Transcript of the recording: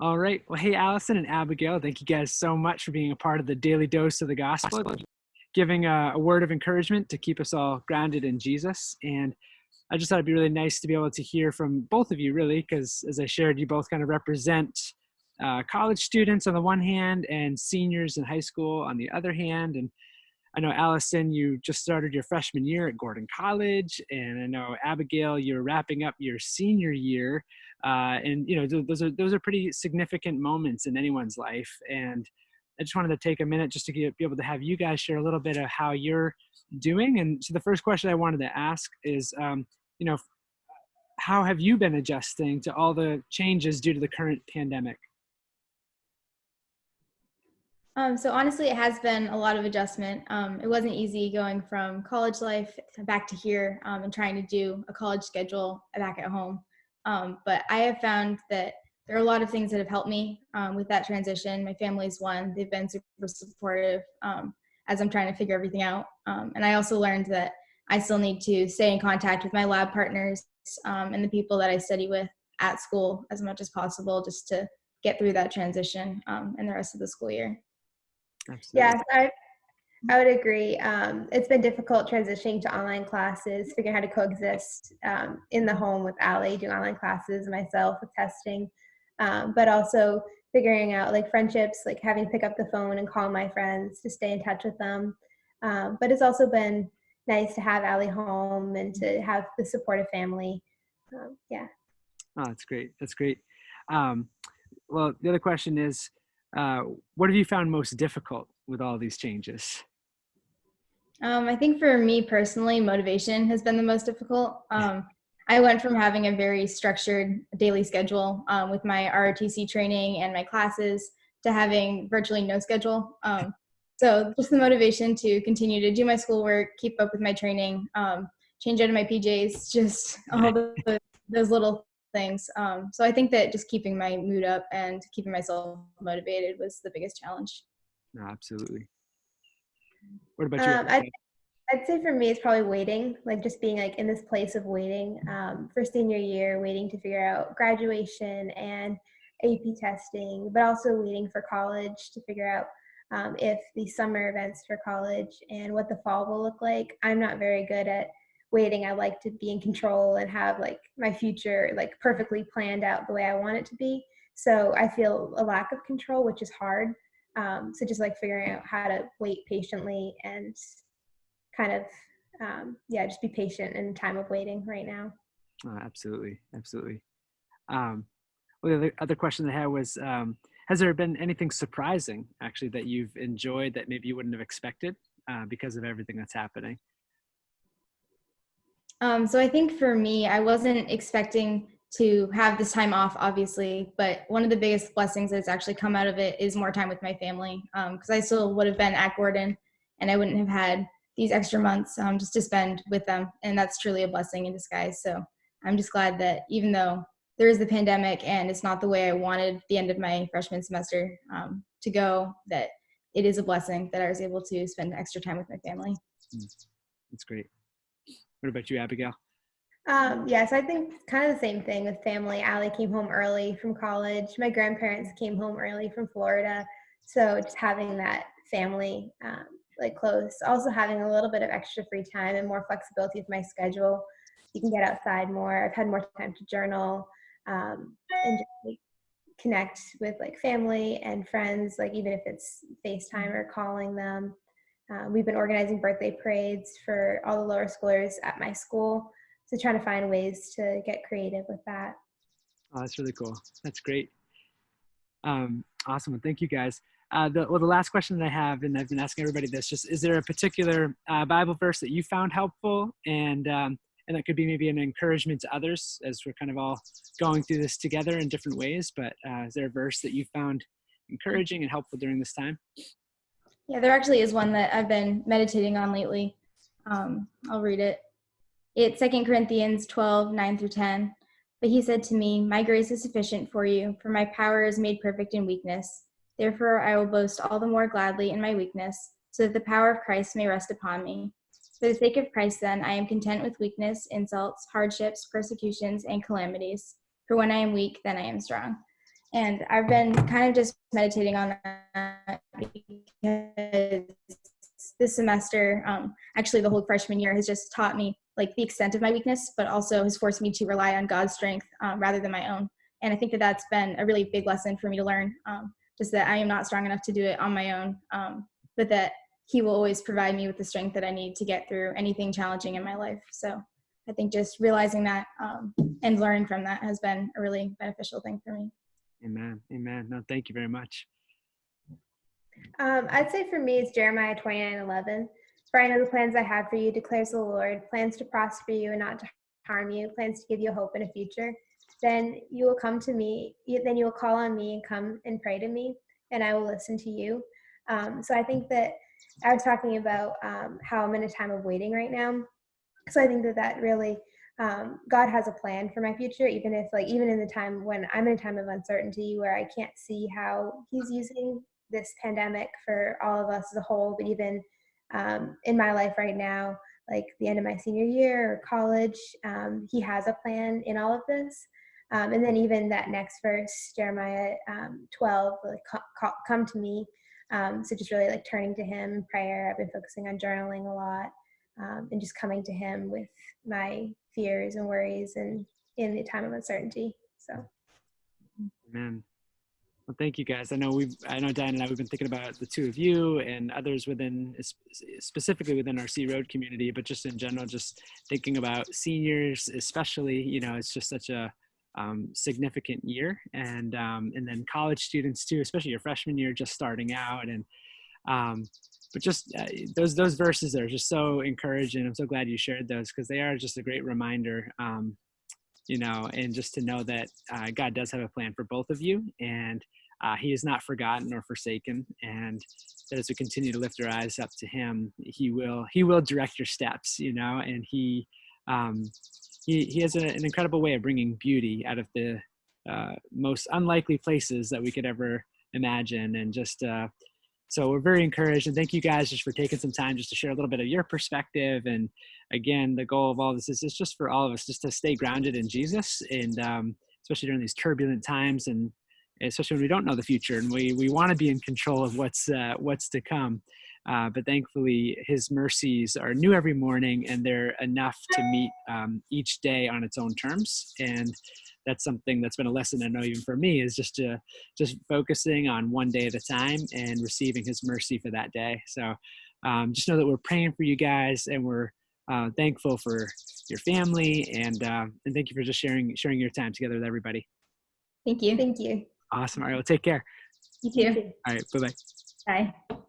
All right. Well, hey, Allison and Abigail, thank you guys so much for being a part of the Daily Dose of the Gospel, giving a word of encouragement to keep us all grounded in Jesus. And I just thought it'd be really nice to be able to hear from both of you, really, because as I shared, you both kind of represent college students on the one hand and seniors in high school on the other hand. And I know, Allison, you just started your freshman year at Gordon College, and I know, Abigail, you're wrapping up your senior year. And you know, those are pretty significant moments in anyone's life. And I just wanted to take a minute just to be able to have you guys share a little bit of how you're doing. And so the first question I wanted to ask is, you know, how have you been adjusting to all the changes due to the current pandemic? So honestly, it has been a lot of adjustment. It wasn't easy going from college life back to here and trying to do a college schedule back at home. But I have found that there are a lot of things that have helped me with that transition. My family's one. They've been super supportive as I'm trying to figure everything out. And I also learned that I still need to stay in contact with my lab partners and the people that I study with at school as much as possible just to get through that transition and the rest of the school year. Absolutely. Yes, I would agree. It's been difficult transitioning to online classes, figuring how to coexist in the home with Allie, doing online classes, myself with testing, but also figuring out like friendships, like having to pick up the phone and call my friends to stay in touch with them. But it's also been nice to have Allie home and to have the supportive family. Yeah. Oh, that's great. That's great. Um, well, the other question is, what have you found most difficult with all these changes? I think for me personally, motivation has been the most difficult. I went from having a very structured daily schedule with my ROTC training and my classes to having virtually no schedule. So just the motivation to continue to do my schoolwork, keep up with my training, change out of my PJs, just all those little things. So I think that just keeping my mood up and keeping myself motivated was the biggest challenge. No, absolutely. What about you? I'd say for me, it's probably waiting, like just being like in this place of waiting for senior year, waiting to figure out graduation and AP testing, but also waiting for college to figure out if the summer events for college and what the fall will look like. I'm not very good at waiting. I like to be in control and have like my future like perfectly planned out the way I want it to be. So I feel a lack of control, which is hard. So just like figuring out how to wait patiently and kind of just be patient in time of waiting right now. Absolutely, absolutely. Well, the other question I had was, has there been anything surprising actually that you've enjoyed that maybe you wouldn't have expected because of everything that's happening? So I think for me, I wasn't expecting to have this time off, obviously, but one of the biggest blessings that's actually come out of it is more time with my family, because I still would have been at Gordon and I wouldn't have had these extra months just to spend with them. And that's truly a blessing in disguise. So I'm just glad that even though there is the pandemic and it's not the way I wanted the end of my freshman semester to go, that it is a blessing that I was able to spend extra time with my family. That's great. What about you, Abigail? So I think kind of the same thing with family. Allie came home early from college. My grandparents came home early from Florida. So just having that family like close, also having a little bit of extra free time and more flexibility with my schedule. You can get outside more. I've had more time to journal and just like, connect with like family and friends, like even if it's FaceTime or calling them. We've been organizing birthday parades for all the lower schoolers at my school. So trying to find ways to get creative with that. Oh, that's really cool. That's great. Awesome. Thank you, guys. The last question that I have, and I've been asking everybody this, just is there a particular Bible verse that you found helpful, and that could be maybe an encouragement to others as we're kind of all going through this together in different ways, but is there a verse that you found encouraging and helpful during this time? Yeah, there actually is one that I've been meditating on lately. I'll read it. It's 2 Corinthians 12:9-10. But he said to me, "My grace is sufficient for you, for my power is made perfect in weakness. Therefore I will boast all the more gladly in my weakness, so that the power of Christ may rest upon me. For the sake of Christ, then, I am content with weakness, insults, hardships, persecutions, and calamities. For when I am weak, then I am strong." And I've been kind of just meditating on that because this semester, actually the whole freshman year, has just taught me like the extent of my weakness, but also has forced me to rely on God's strength rather than my own. And I think that that's been a really big lesson for me to learn, just that I am not strong enough to do it on my own, but that He will always provide me with the strength that I need to get through anything challenging in my life. So I think just realizing that and learning from that has been a really beneficial thing for me. Amen. Amen. No, thank you very much. I'd say for me, it's Jeremiah 29:11. For I know the plans I have for you, declares the Lord, plans to prosper you and not to harm you, plans to give you hope and a future. Then you will come to me, then you will call on me and come and pray to me, and I will listen to you. So I think that I was talking about how I'm in a time of waiting right now. So I think that really, God has a plan for my future, even in the time when I'm in a time of uncertainty where I can't see how He's using this pandemic for all of us as a whole, but even in my life right now, like the end of my senior year or college, He has a plan in all of this. And then even that next verse, Jeremiah 12, like, come to me. So just really like turning to Him in prayer. I've been focusing on journaling a lot. And just coming to Him with my fears and worries and in the time of uncertainty. So, Amen. Well, thank you guys. I know Diane and I, we've been thinking about the two of you and others within, specifically within our C Road community, but just in general, just thinking about seniors, especially, it's just such a significant year, and then college students too, especially your freshman year, just starting out, and but just those verses are just so encouraging. I'm so glad you shared those because they are just a great reminder, and just to know that God does have a plan for both of you, and He is not forgotten or forsaken, and that as we continue to lift our eyes up to Him, He will direct your steps, and He has an incredible way of bringing beauty out of the most unlikely places that we could ever imagine, and just so we're very encouraged, and thank you guys just for taking some time just to share a little bit of your perspective. And again, the goal of all this is just for all of us just to stay grounded in Jesus, and especially during these turbulent times, and especially when we don't know the future, and we want to be in control of what's to come. But thankfully, His mercies are new every morning, and they're enough to meet each day on its own terms. And that's something that's been a lesson I know even for me, is just focusing on one day at a time and receiving His mercy for that day. So just know that we're praying for you guys, and we're thankful for your family, and thank you for just sharing your time together with everybody. Thank you. thank you. Awesome. All right, well, take care. You too. All right, bye-bye. Bye.